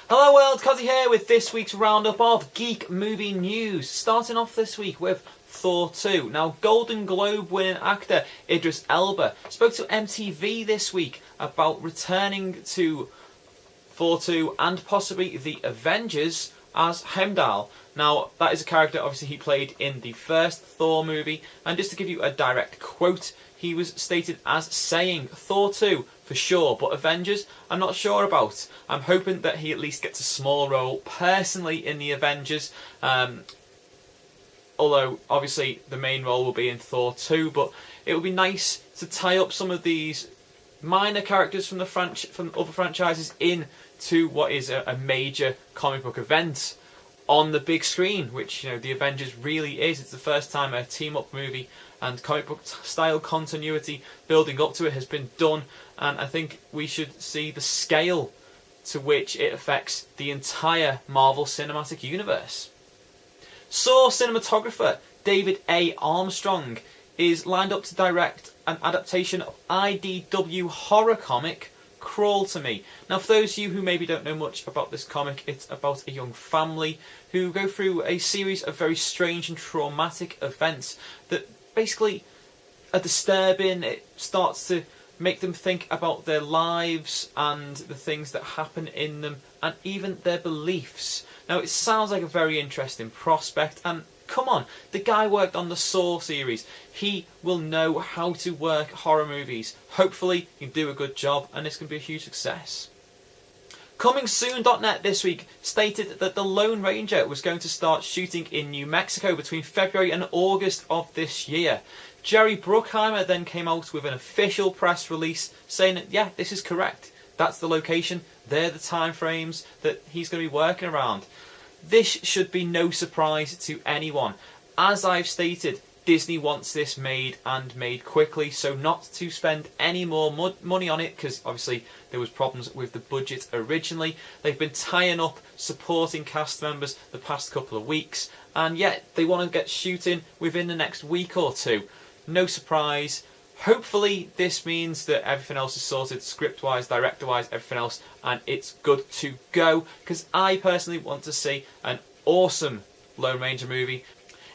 Hello world, Cozzy here with this week's roundup of Geek Movie news. Starting off this week with Thor 2. Now, Golden Globe winning actor Idris Elba spoke to MTV this week about returning to Thor 2 and possibly the Avengers as Heimdall. Now, that is a character obviously he played in the first Thor movie, and just to give you a direct quote, he was stated as saying, Thor 2 for sure, but Avengers I'm not sure about. I'm hoping that he at least gets a small role personally in the Avengers, although obviously the main role will be in Thor 2, but it would be nice to tie up some of these minor characters from other franchises into what is a major comic book event on the big screen, which the Avengers really is. It's the first time a team-up movie and comic book style continuity building up to it has been done, and I think we should see the scale to which it affects the entire Marvel Cinematic Universe. Saw cinematographer David A. Armstrong is lined up to direct an adaptation of IDW horror comic Crawl to Me. Now, for those of you who maybe don't know much about this comic, it's about a young family who go through a series of very strange and traumatic events that basically are disturbing. It starts to make them think about their lives and the things that happen in them and even their beliefs. Now, it sounds like a very interesting prospect, and come on, the guy worked on the Saw series. He will know how to work horror movies. Hopefully, he can do a good job, and this can be a huge success. ComingSoon.net this week stated that The Lone Ranger was going to start shooting in New Mexico between February and August of this year. Jerry Bruckheimer then came out with an official press release saying that, yeah, this is correct. That's the location, they're the time frames that he's going to be working around. This should be no surprise to anyone. As I've stated, Disney wants this made and made quickly, so not to spend any more money on it, because obviously there was problems with the budget originally. They've been tying up supporting cast members the past couple of weeks, and yet they want to get shooting within the next week or two. No surprise. Hopefully this means that everything else is sorted, script-wise, director-wise, everything else, and it's good to go, because I personally want to see an awesome Lone Ranger movie.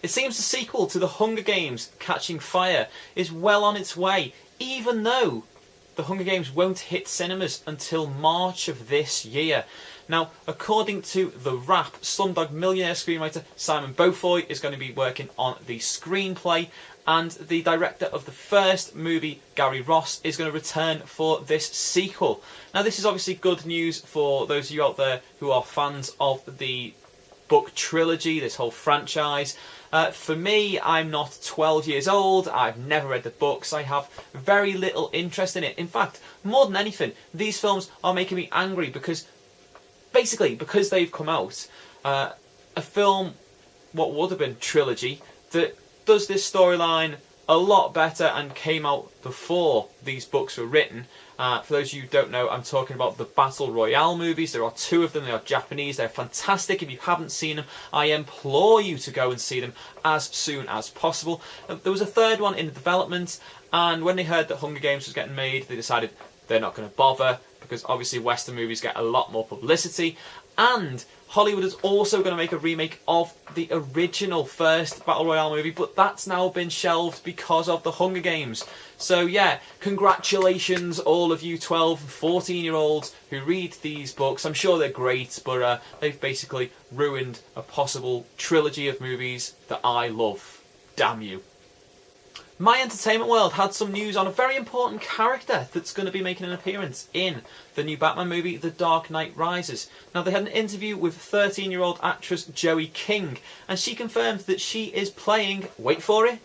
It seems the sequel to The Hunger Games, Catching Fire, is well on its way, even though The Hunger Games won't hit cinemas until March of this year. Now, according to The Wrap, Slumdog Millionaire screenwriter Simon Beaufoy is going to be working on the screenplay, and the director of the first movie, Gary Ross, is going to return for this sequel. Now, this is obviously good news for those of you out there who are fans of the book trilogy, this whole franchise. For me, I'm not 12 years old, I've never read the books, I have very little interest in it. In fact, more than anything, these films are making me angry because, basically, because they've come out, a film, what would have been trilogy, that does this storyline a lot better and came out before these books were written. For those of you who don't know, I'm talking about the Battle Royale movies. There are two of them. They are Japanese. They're fantastic. If you haven't seen them, I implore you to go and see them as soon as possible. There was a third one in development, and when they heard that Hunger Games was getting made, they decided they're not going to bother, because obviously Western movies get a lot more publicity, and Hollywood is also going to make a remake of the original first Battle Royale movie, but that's now been shelved because of the Hunger Games. So yeah, congratulations all of you 12 and 14-year-olds who read these books. I'm sure they're great, but they've basically ruined a possible trilogy of movies that I love. Damn you. My Entertainment World had some news on a very important character that's going to be making an appearance in the new Batman movie, The Dark Knight Rises. Now, they had an interview with 13-year-old actress Joey King, and she confirmed that she is playing, wait for it,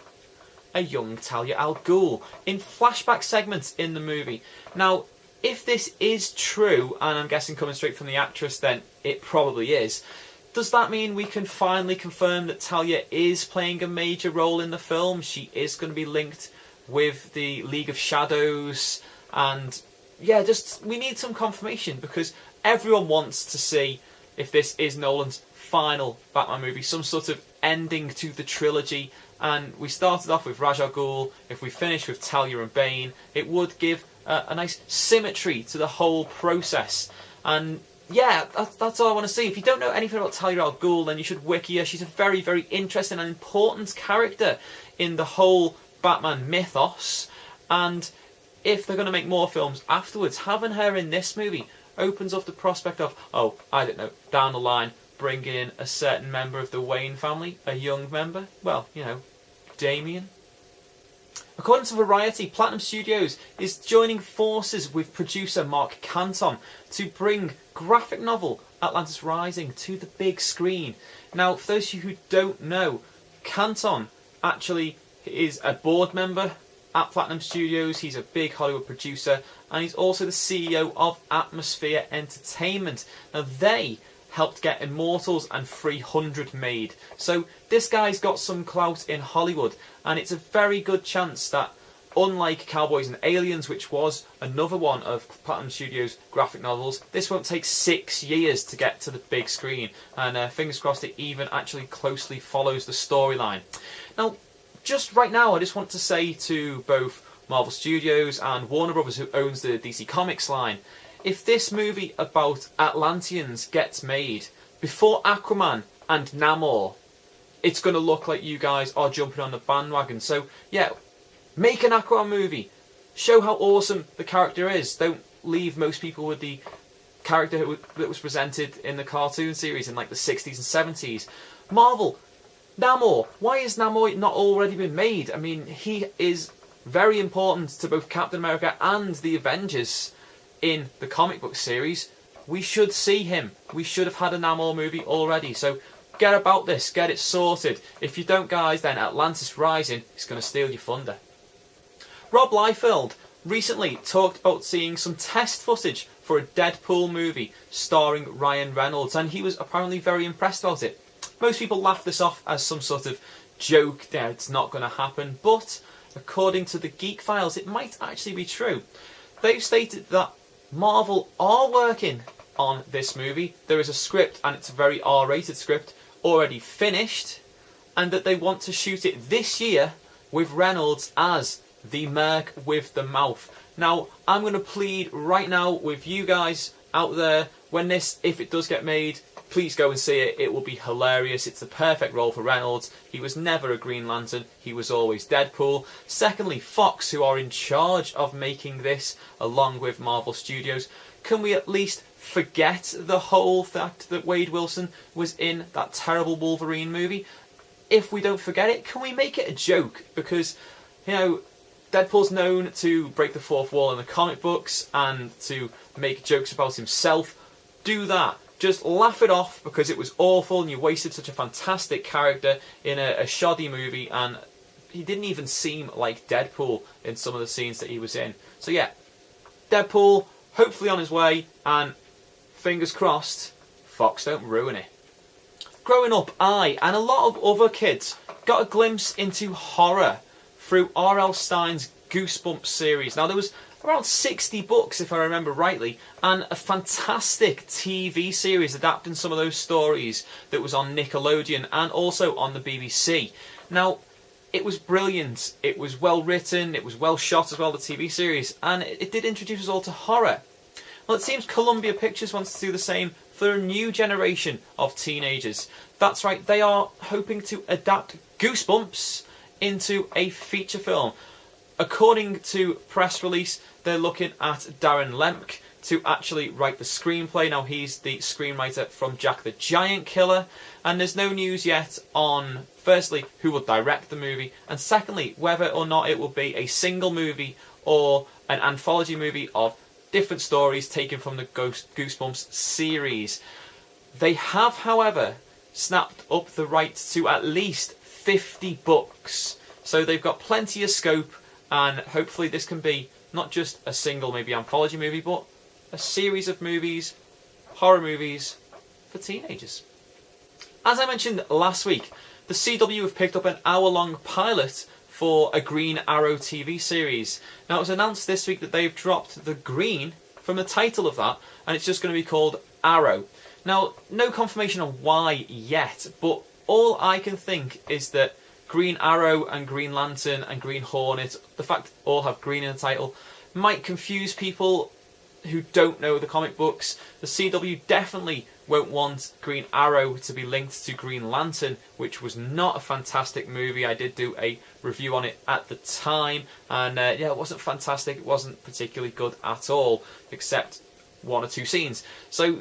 a young Talia al Ghul in flashback segments in the movie. Now, if this is true, and I'm guessing coming straight from the actress, then it probably is. Does that mean we can finally confirm that Talia is playing a major role in the film? She is going to be linked with the League of Shadows, and yeah, we need some confirmation, because everyone wants to see if this is Nolan's final Batman movie, some sort of ending to the trilogy. And we started off with Ra's al Ghul. If we finish with Talia and Bane, it would give a nice symmetry to the whole process. And yeah, that's all I want to see. If you don't know anything about Talia al Ghul, then you should wiki her. She's a very, very interesting and important character in the whole Batman mythos. And if they're going to make more films afterwards, having her in this movie opens up the prospect of, oh, I don't know, down the line, bringing in a certain member of the Wayne family, a young member. Well, you know, Damien. According to Variety, Platinum Studios is joining forces with producer Mark Canton to bring graphic novel Atlantis Rising to the big screen. Now, for those of you who don't know, Canton actually is a board member at Platinum Studios. He's a big Hollywood producer, and he's also the CEO of Atmosphere Entertainment. Now, they helped get Immortals and 300 made. So this guy's got some clout in Hollywood, and it's a very good chance that, unlike Cowboys and Aliens, which was another one of Platinum Studios' graphic novels, this won't take 6 years to get to the big screen, and fingers crossed it even actually closely follows the storyline. Now, just right now, I just want to say to both Marvel Studios and Warner Brothers, who owns the DC Comics line, if this movie about Atlanteans gets made before Aquaman and Namor, it's going to look like you guys are jumping on the bandwagon. So, yeah, make an Aquaman movie. Show how awesome the character is. Don't leave most people with the character that was presented in the cartoon series in like the 60s and 70s. Marvel, Namor. Why has Namor not already been made? I mean, he is very important to both Captain America and the Avengers in the comic book series. We should see him. We should have had a Namor movie already. So get about this. Get it sorted. If you don't, guys, then Atlantis Rising is going to steal your thunder. Rob Liefeld recently talked about seeing some test footage for a Deadpool movie starring Ryan Reynolds, and he was apparently very impressed about it. Most people laugh this off as some sort of joke. Yeah, it's not going to happen. But according to the Geek Files, it might actually be true. They've stated that Marvel are working on this movie. There is a script, and it's a very R-rated script, already finished, and that they want to shoot it this year with Reynolds as the Merc with the mouth. Now, I'm going to plead right now with you guys out there, if it does get made, please go and see it. It will be hilarious. It's the perfect role for Reynolds. He was never a Green Lantern. He was always Deadpool. Secondly, Fox, who are in charge of making this, along with Marvel Studios, can we at least forget the whole fact that Wade Wilson was in that terrible Wolverine movie? If we don't forget it, can we make it a joke? Because, you know, Deadpool's known to break the fourth wall in the comic books and to make jokes about himself. Do that. Just laugh it off because it was awful and you wasted such a fantastic character in a shoddy movie, and he didn't even seem like Deadpool in some of the scenes that he was in. So yeah, Deadpool, hopefully on his way, and fingers crossed, Fox don't ruin it. Growing up, I and a lot of other kids got a glimpse into horror through R.L. Stine's Goosebumps series. Now, there was around 60 books, if I remember rightly, and a fantastic TV series adapting some of those stories that was on Nickelodeon and also on the BBC. Now, it was brilliant. It was well written. It was well shot as well, the TV series, and it did introduce us all to horror. Well, it seems Columbia Pictures wants to do the same for a new generation of teenagers. That's right, they are hoping to adapt Goosebumps into a feature film. According to press release, they're looking at Darren Lemke to actually write the screenplay. Now, he's the screenwriter from Jack the Giant Killer, and there's no news yet on, firstly, who will direct the movie, and secondly, whether or not it will be a single movie or an anthology movie of different stories taken from the Goosebumps series. They have, however, snapped up the rights to at least 50 books, so they've got plenty of scope, and hopefully this can be not just a single maybe anthology movie, but a series of movies, horror movies for teenagers. As I mentioned last week, the CW have picked up an hour-long pilot for a Green Arrow TV series. Now, it was announced this week that they've dropped the green from the title of that, and it's just going to be called Arrow. Now, no confirmation on why yet, but all I can think is that Green Arrow and Green Lantern and Green Hornet, the fact all have green in the title, might confuse people who don't know the comic books, the CW definitely won't want Green Arrow to be linked to Green Lantern, which was not a fantastic movie. I did do a review on it at the time, and yeah, it wasn't fantastic. It wasn't particularly good at all, except one or two scenes. So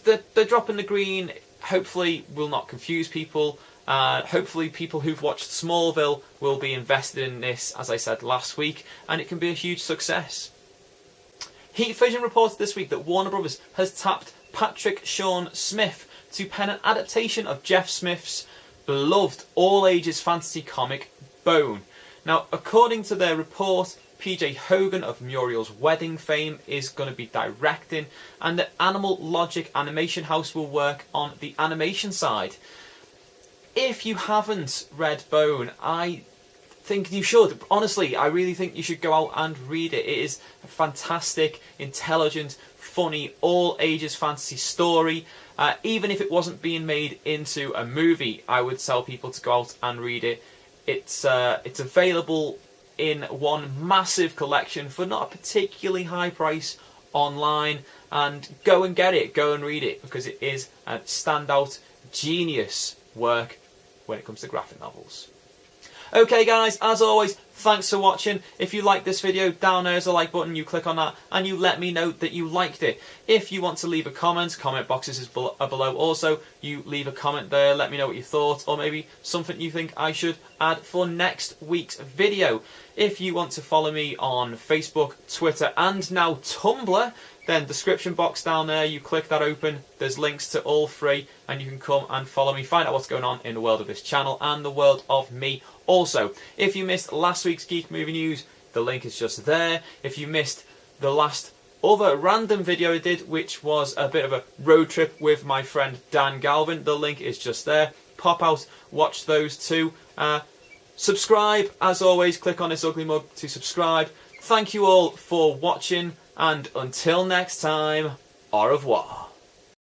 the drop in the green hopefully will not confuse people. Hopefully people who've watched Smallville will be invested in this, as I said last week, and it can be a huge success. Heat Vision reported this week that Warner Brothers has tapped Patrick Sean Smith to pen an adaptation of Jeff Smith's beloved all-ages fantasy comic Bone. Now, according to their report, PJ Hogan of Muriel's Wedding fame is going to be directing, and the Animal Logic Animation House will work on the animation side. If you haven't read Bone, I think you should. Honestly, I really think you should go out and read it. It is a fantastic, intelligent, funny, all-ages fantasy story. Even if it wasn't being made into a movie, I would tell people to go out and read it. It's available in one massive collection for not a particularly high price online, and go and get it, go and read it, because it is a standout genius work when it comes to graphic novels. Okay guys, as always, thanks for watching. If you like this video, down there's a like button, you click on that and you let me know that you liked it. If you want to leave a comment boxes are below. Also, you leave a comment there, let me know what you thought, or maybe something you think I should add for next week's video. If you want to follow me on Facebook, Twitter and now Tumblr, then description box down there, you click that open, there's links to all three, and you can come and follow me, find out what's going on in the world of this channel and the world of me. Also, if you missed last week's Geek Movie News, the link is just there. If you missed the last other random video I did, which was a bit of a road trip with my friend Dan Galvin, the link is just there. Pop out, watch those two. Subscribe, as always, click on this ugly mug to subscribe. Thank you all for watching, and until next time, au revoir.